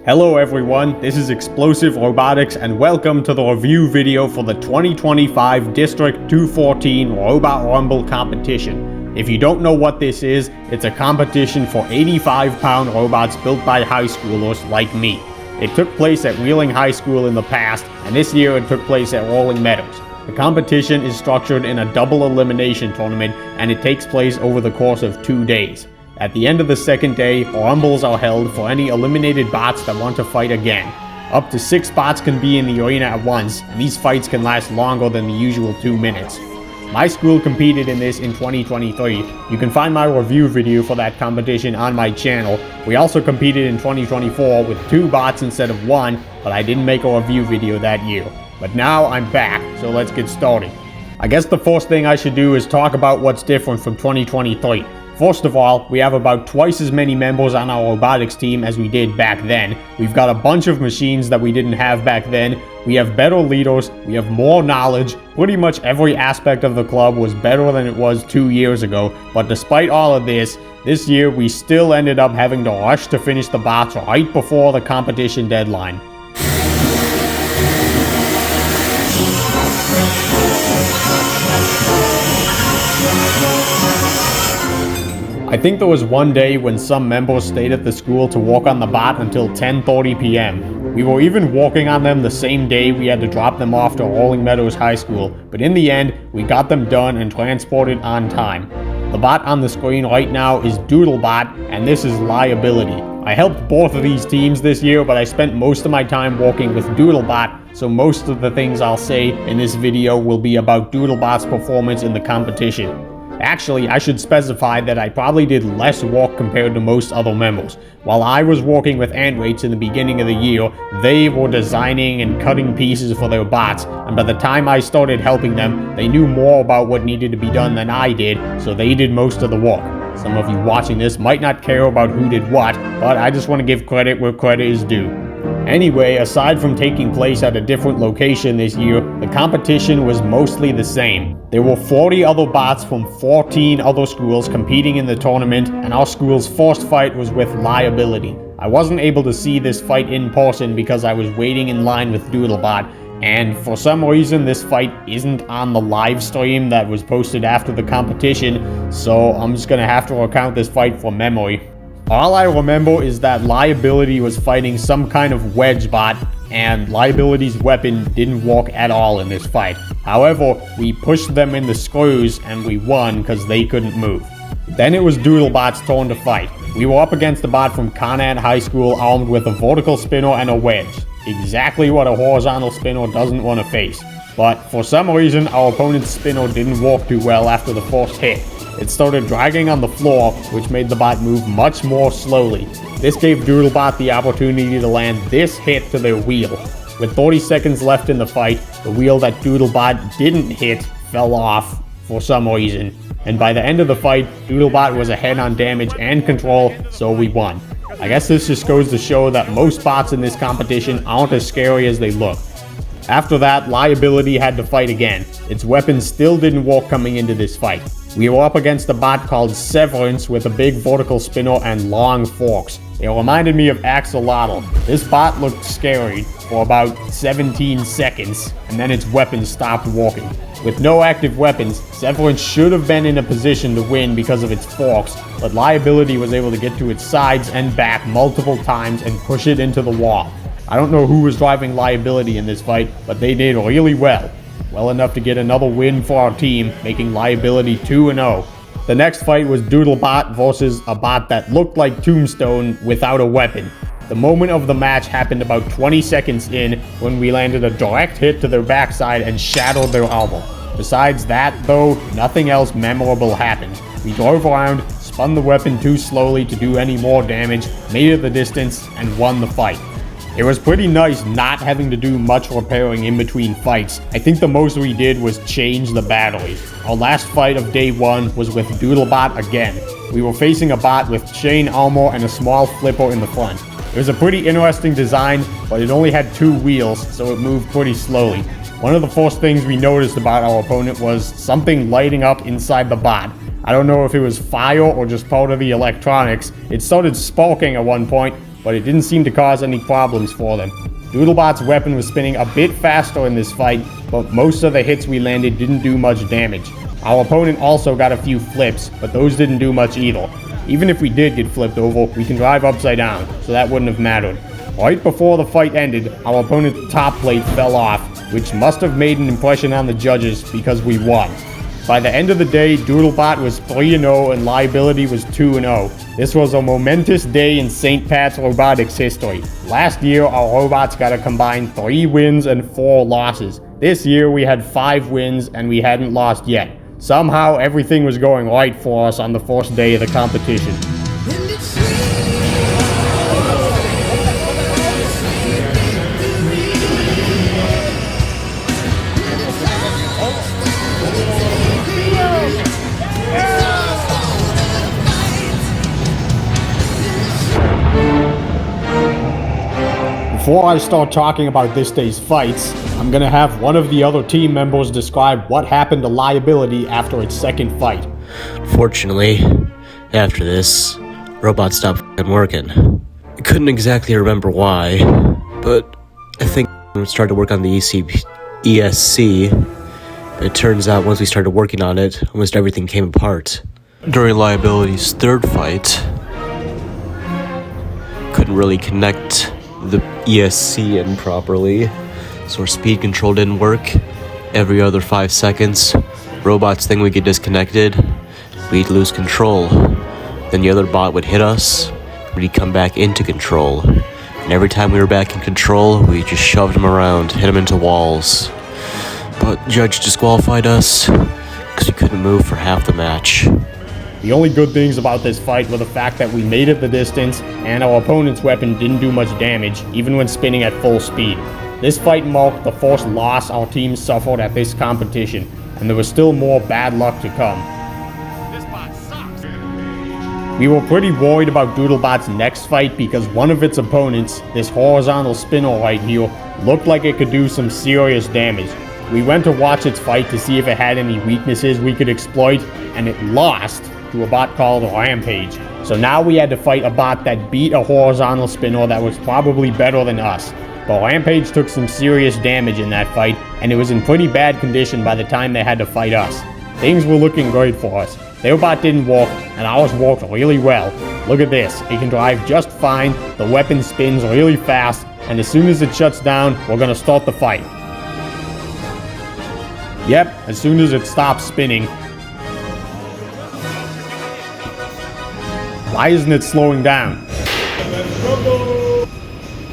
Hello everyone, this is Explosive Robotics and welcome to the review video for the 2025 District 214 Robot Rumble competition. If you don't know what this is, it's a competition for 85-pound robots built by high schoolers like me. It took place at Wheeling High School in the past, and this year it took place at Rolling Meadows. The competition is structured in a double elimination tournament, and it takes place over the course of 2 days. At the end of the second day, rumbles are held for any eliminated bots that want to fight again. Up to 6 bots can be in the arena at once, and these fights can last longer than the usual 2 minutes. My school competed in this in 2023. You can find my review video for that competition on my channel. We also competed in 2024 with 2 bots instead of 1, but I didn't make a review video that year. But now I'm back, so let's get started. I guess the first thing I should do is talk about what's different from 2023. First of all, we have about twice as many members on our robotics team as we did back then. We've got a bunch of machines that we didn't have back then. We have better leaders, we have more knowledge. Pretty much every aspect of the club was better than it was 2 years ago. But despite all of this year we still ended up having to rush to finish the bots right before the competition deadline. I think there was one day when some members stayed at the school to work on the bot until 10:30 p.m. We were even working on them the same day we had to drop them off to Rolling Meadows High School, but in the end, we got them done and transported on time. The bot on the screen right now is Doodlebot, and this is Liability. I helped both of these teams this year, but I spent most of my time working with Doodlebot, so most of the things I'll say in this video will be about Doodlebot's performance in the competition. Actually, I should specify that I probably did less work compared to most other members. While I was working with Ant-Rates in the beginning of the year, they were designing and cutting pieces for their bots, and by the time I started helping them, they knew more about what needed to be done than I did, so they did most of the work. Some of you watching this might not care about who did what, but I just want to give credit where credit is due. Anyway, aside from taking place at a different location this year, the competition was mostly the same. There were 40 other bots from 14 other schools competing in the tournament, and our school's first fight was with Liability. I wasn't able to see this fight in person because I was waiting in line with Doodlebot, and for some reason this fight isn't on the live stream that was posted after the competition, so I'm just gonna have to recount this fight from memory. All I remember is that Liability was fighting some kind of wedge bot, and Liability's weapon didn't work at all in this fight. However, we pushed them in the screws and we won because they couldn't move. Then it was Doodlebot's turn to fight. We were up against a bot from Conant High School armed with a vertical spinner and a wedge. Exactly what a horizontal spinner doesn't want to face. But for some reason, our opponent's spinner didn't work too well after the first hit. It started dragging on the floor, which made the bot move much more slowly. This gave Doodlebot the opportunity to land this hit to their wheel. With 30 seconds left in the fight, the wheel that Doodlebot didn't hit fell off for some reason. And by the end of the fight, Doodlebot was ahead on damage and control, so we won. I guess this just goes to show that most bots in this competition aren't as scary as they look. After that, Liability had to fight again. Its weapon still didn't work coming into this fight. We were up against a bot called Severance with a big vertical spinner and long forks. It reminded me of Axolotl. This bot looked scary for about 17 seconds, and then its weapon stopped working. With no active weapons, Severance should have been in a position to win because of its forks, but Liability was able to get to its sides and back multiple times and push it into the wall. I don't know who was driving Liability in this fight, but they did really well. Well enough to get another win for our team, making Liability 2-0. The next fight was Doodlebot versus a bot that looked like Tombstone without a weapon. The moment of the match happened about 20 seconds in when we landed a direct hit to their backside and shattered their elbow. Besides that, though, nothing else memorable happened. We drove around, spun the weapon too slowly to do any more damage, made it the distance, and won the fight. It was pretty nice not having to do much repairing in between fights. I think the most we did was change the batteries. Our last fight of day 1 was with Doodlebot again. We were facing a bot with chain armor and a small flipper in the front. It was a pretty interesting design, but it only had 2 wheels, so it moved pretty slowly. One of the first things we noticed about our opponent was something lighting up inside the bot. I don't know if it was fire or just part of the electronics. It started sparking at one point, but it didn't seem to cause any problems for them. Doodlebot's weapon was spinning a bit faster in this fight, but most of the hits we landed didn't do much damage. Our opponent also got a few flips, but those didn't do much either. Even if we did get flipped over, we can drive upside down, so that wouldn't have mattered. Right before the fight ended, our opponent's top plate fell off, which must have made an impression on the judges because we won. By the end of the day, Doodlebot was 3-0 and Liability was 2-0. This was a momentous day in St. Pat's Robotics history. Last year, our robots got a combined 3 wins and 4 losses. This year, we had 5 wins and we hadn't lost yet. Somehow, everything was going right for us on the first day of the competition. Before I start talking about this day's fights, I'm gonna have one of the other team members describe what happened to Liability after its second fight. Fortunately, after this, robot stopped f***ing working. I couldn't exactly remember why, but I think we started to work on the ESC, but it turns out once we started working on it, almost everything came apart. During Liability's third fight, couldn't really connect the ESC in properly, so our speed control didn't work. Every other 5 seconds, robot's thing would get disconnected, we'd lose control. Then the other bot would hit us, we'd come back into control. And every time we were back in control, we just shoved him around, hit him into walls. But judge disqualified us, because we couldn't move for half the match. The only good things about this fight were the fact that we made it the distance, and our opponent's weapon didn't do much damage, even when spinning at full speed. This fight marked the first loss our team suffered at this competition, and there was still more bad luck to come. This bot sucks. We were pretty worried about Doodlebot's next fight because one of its opponents, this horizontal spinner right here, looked like it could do some serious damage. We went to watch its fight to see if it had any weaknesses we could exploit, and it lost to a bot called Rampage. So now we had to fight a bot that beat a horizontal spinner that was probably better than us. But Rampage took some serious damage in that fight, and it was in pretty bad condition by the time they had to fight us. Things were looking great for us. Their bot didn't work, and ours worked really well. Look at this, it can drive just fine, the weapon spins really fast, and as soon as it shuts down, we're gonna start the fight. Yep, as soon as it stops spinning. Why isn't it slowing down?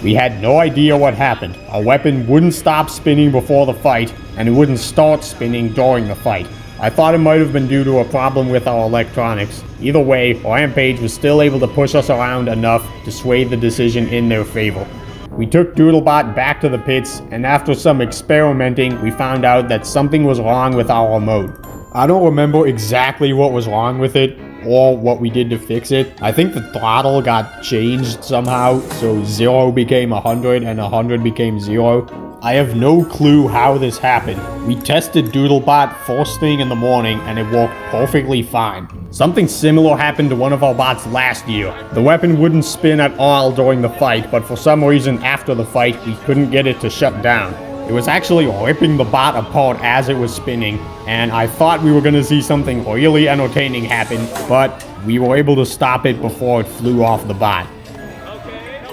We had no idea what happened. Our weapon wouldn't stop spinning before the fight, and it wouldn't start spinning during the fight. I thought it might have been due to a problem with our electronics. Either way, Rampage was still able to push us around enough to sway the decision in their favor. We took Doodlebot back to the pits, and after some experimenting, we found out that something was wrong with our remote. I don't remember exactly what was wrong with it, or what we did to fix it. I think the throttle got changed somehow, so 0 became 100 and 100 became 0. I have no clue how this happened. We tested Doodlebot first thing in the morning and it worked perfectly fine. Something similar happened to one of our bots last year. The weapon wouldn't spin at all during the fight, but for some reason after the fight we couldn't get it to shut down. It was actually ripping the bot apart as it was spinning, and I thought we were going to see something really entertaining happen, but we were able to stop it before it flew off the bot.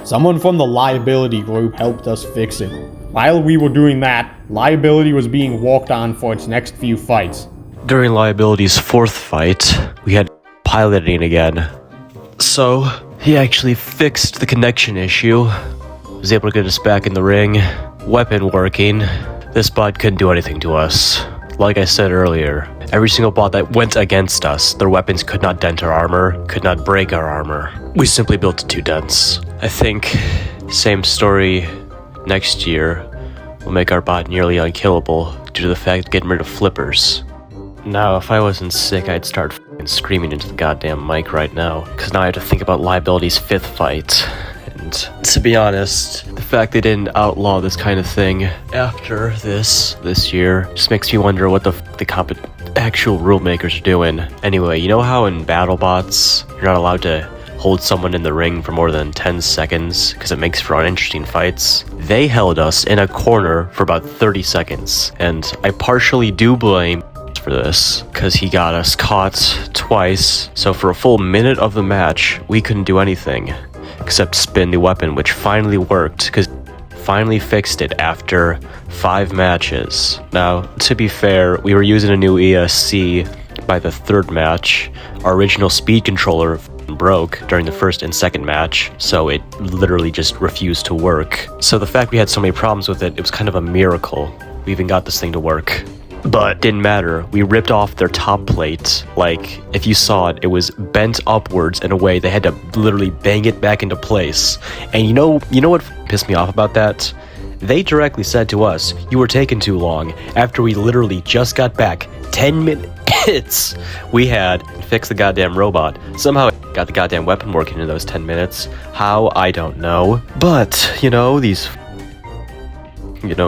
Someone from the Liability group helped us fix it. While we were doing that, Liability was being worked on for its next few fights. During Liability's fourth fight, we had piloting again. So, he actually fixed the connection issue, was able to get us back in the ring, weapon working. This bot couldn't do anything to us. Like I said earlier, every single bot that went against us, their weapons could not dent our armor, could not break our armor. We simply built it too dense. I think, same story next year will make our bot nearly unkillable due to the fact of getting rid of flippers. Now, if I wasn't sick, I'd start f***ing screaming into the goddamn mic right now, because now I have to think about Liability's fifth fight. And to be honest, the fact they didn't outlaw this kind of thing after this year just makes me wonder what the actual rule makers are doing. Anyway, you know how in BattleBots you're not allowed to hold someone in the ring for more than 10 seconds because it makes for uninteresting fights. They held us in a corner for about 30 seconds, and I partially do blame for this because he got us caught twice. So for a full minute of the match, we couldn't do anything except spin the weapon, which finally worked because finally fixed it after 5 matches. Now, to be fair, we were using a new ESC by the 3rd match. Our original speed controller broke during the 1st and 2nd match, so it literally just refused to work. So the fact we had so many problems with it was kind of a miracle we even got this thing to work. But didn't matter. We ripped off their top plate. Like, if you saw it, it was bent upwards in a way they had to literally bang it back into place. And you know what pissed me off about that? They directly said to us, "You were taking too long," after we literally just got back 10 minutes. We had fixed the goddamn robot. Somehow got the goddamn weapon working in those 10 minutes. How, I don't know. But, these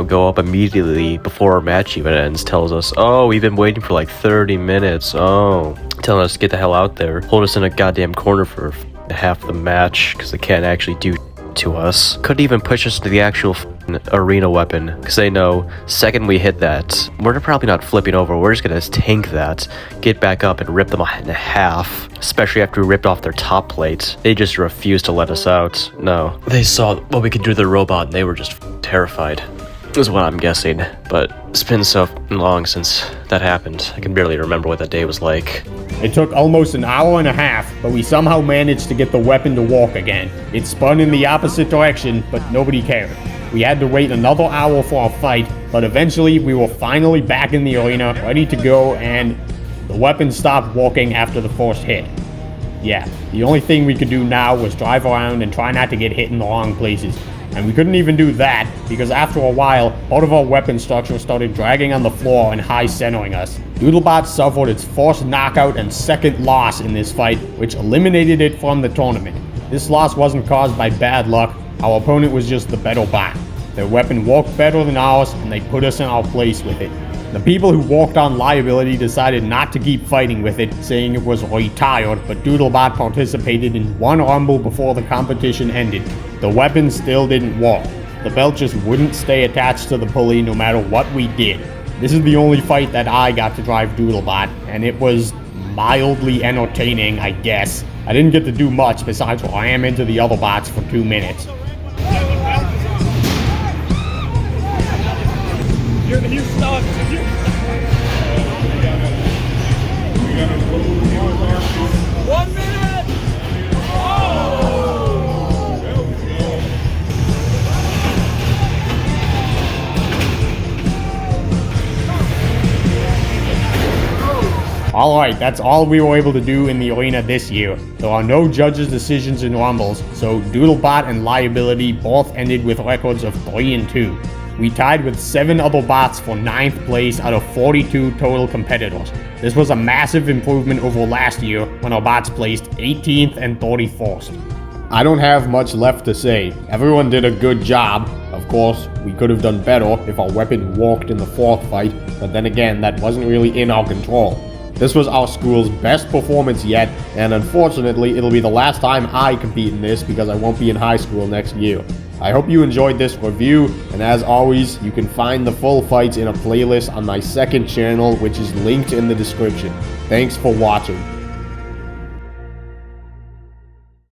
go up immediately before our match even ends, tells us, "Oh, we've been waiting for like 30 minutes. Oh." Telling us to get the hell out there. Hold us in a goddamn corner for half the match because they can't actually do to us. Couldn't even push us to the actual arena weapon because they know second we hit that, we're probably not flipping over. We're just gonna tank that, get back up and rip them in half, especially after we ripped off their top plate. They just refused to let us out. No. They saw what we could do to the robot and they were just terrified. Is what I'm guessing, but it's been so long since that happened. I can barely remember what that day was like. It took almost an hour and a half, but we somehow managed to get the weapon to walk again. It spun in the opposite direction, but nobody cared. We had to wait another hour for our fight, but eventually we were finally back in the arena, ready to go, and the weapon stopped walking after the first hit. Yeah, the only thing we could do now was drive around and try not to get hit in the wrong places. And we couldn't even do that, because after a while, part of our weapon structure started dragging on the floor and high-centering us. Doodlebot suffered its first knockout and second loss in this fight, which eliminated it from the tournament. This loss wasn't caused by bad luck, our opponent was just the better bot. Their weapon worked better than ours, and they put us in our place with it. The people who walked on liability decided not to keep fighting with it, saying it was retired, but Doodlebot participated in one rumble before the competition ended. The weapon still didn't work. The belt just wouldn't stay attached to the pulley no matter what we did. This is the only fight that I got to drive Doodlebot, and it was mildly entertaining, I guess. I didn't get to do much besides ram into the other bots for 2 minutes. You stuck. 1 minute. Alright, that's all we were able to do in the arena this year. There are no judges' decisions in rumbles, so Doodlebot and Liability both ended with records of 3-2. We tied with 7 other bots for 9th place out of 42 total competitors. This was a massive improvement over last year when our bots placed 18th and 31st. I don't have much left to say. Everyone did a good job. Of course, we could have done better if our weapon worked in the 4th fight, but then again, that wasn't really in our control. This was our school's best performance yet, and unfortunately, it'll be the last time I compete in this because I won't be in high school next year. I hope you enjoyed this review, and as always, you can find the full fights in a playlist on my second channel, which is linked in the description. Thanks for watching.